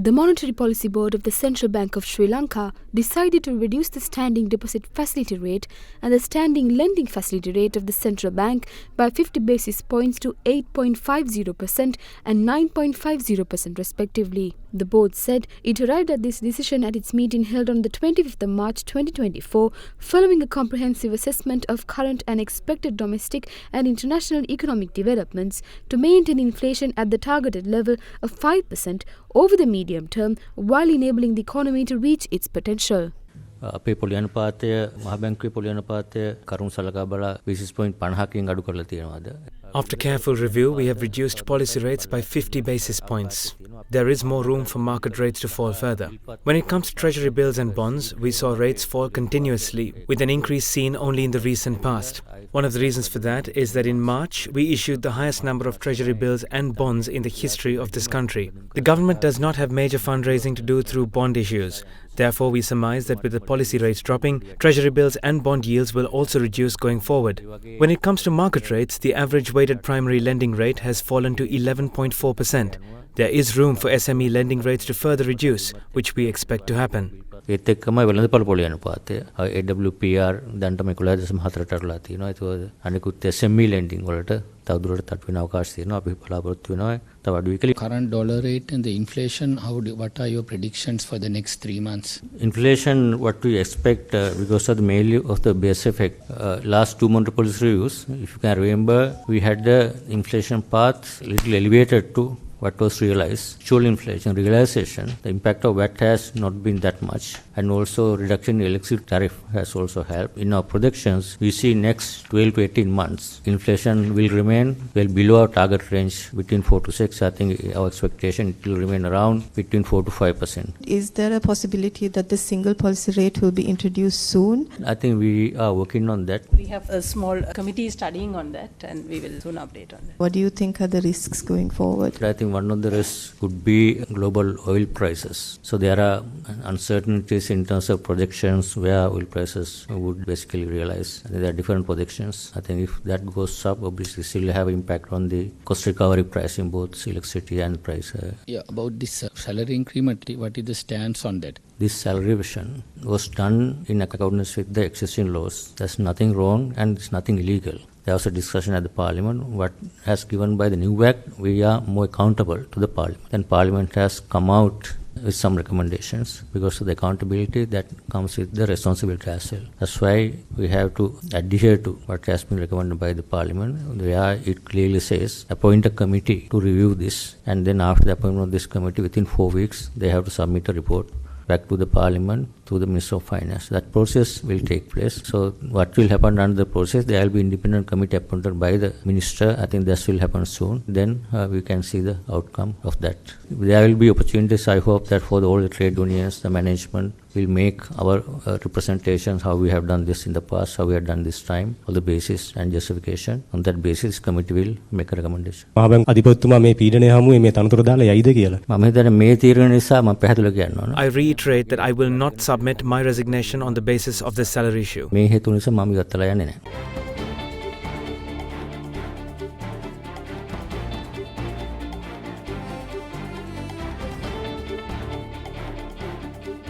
The Monetary Policy Board of the Central Bank of Sri Lanka decided to reduce the standing deposit facility rate and the standing lending facility rate of the central bank by 50 basis points to 8.50% and 9.50% respectively. The board said it arrived at this decision at its meeting held on the 25th of March 2024 following a comprehensive assessment of current and expected domestic and international economic developments to maintain inflation at the targeted level of 5% over the medium term while enabling the economy to reach its potential. අපේ පොලි අනුපාතය මහ බැංකුවේ පොලි අනුපාතය කරුණු සලකා බලලා 20.50කින් අඩු කරලා තියෙනවාද? After careful review, we have reduced policy rates by 50 basis points. There is more room for market rates to fall further. When it comes to treasury bills and bonds, we saw rates fall continuously, with an increase seen only in the recent past. One of the reasons for that is that in March, we issued the highest number of treasury bills and bonds in the history of this country. The government does not have major fundraising to do through bond issues. Therefore, we surmise that with the policy rates dropping, treasury bills and bond yields will also reduce going forward. When it comes to market rates, the average weighted primary lending rate has fallen to 11.4%. There is room for SME lending rates to further reduce, which we expect to happen. ඒත් එක්කම වෙළඳපොළ පොලි අනුපාතය AWPR දැන්ටම 11.4ට අරලා තියෙනවා. ඒක අනිකුත් SME lending වලට තවදුරටත් අඩු වෙන අවකාශ තියෙනවා. අපි බලාපොරොත්තු වෙනවා තව අඩු වෙයි කියලා. Current dollar rate and the inflation, what are your predictions for the next 3 months? Inflation, what we expect because of the mainly of the base effect. Last 2 monetary policy reviews, if you can remember, we had the inflation path little elevated to what was realized. Actual inflation realization, the impact of that has not been that much, and also reduction in electricity tariff has also helped. In our projections, we see next 12 to 18 months, inflation will remain well below our target range between 4 to 6. I think our expectation it will remain around between 4 to 5%. Is there a possibility that the single policy rate will be introduced soon? I think we are working on that. We have a small committee studying on that, and we will soon update on that. What do you think are the risks going forward? I think one of the risks could be global oil prices. So there are uncertainties in terms of projections where oil prices would basically realize. I think there are different projections. I think if that goes up, obviously it will have impact on the cost recovery price in both electricity and price. About this salary increment, what is the stance on that? This salary revision was done in accordance with the existing laws. There's nothing wrong and it's nothing illegal. There was a discussion at the Parliament. What has given by the new act, we are more accountable to the Parliament. And Parliament has come out with some recommendations because of the accountability that comes with the responsibility as well. That's why we have to adhere to what has been recommended by the Parliament, where it clearly says appoint a committee to review this, and then after the appointment of this committee, within 4 weeks, they have to submit a report back to the Parliament, to the Minister of Finance. That process will take place. So what will happen under the process, there will be independent committee appointed by the Minister. I think this will happen soon. Then we can see the outcome of that. There will be opportunities, I hope, that for all the trade unions, the management will make our representations, how we have done this in the past, how we have done this time, on the basis and justification. On that basis, committee will make a recommendation. මහබැංක අධිපතිතුමා මේ පීඩනය හමුවේ මේ තනතුර දාලා යයිද කියලා. මම හිතන්නේ මේ තීරණය නිසා මම පැහැදිලිව කියන්න ඕන. I reiterate that I will not submit my resignation on the basis of this salary issue. මේ හේතු නිසා මම ඉවත්ලා යන්නේ නැහැ.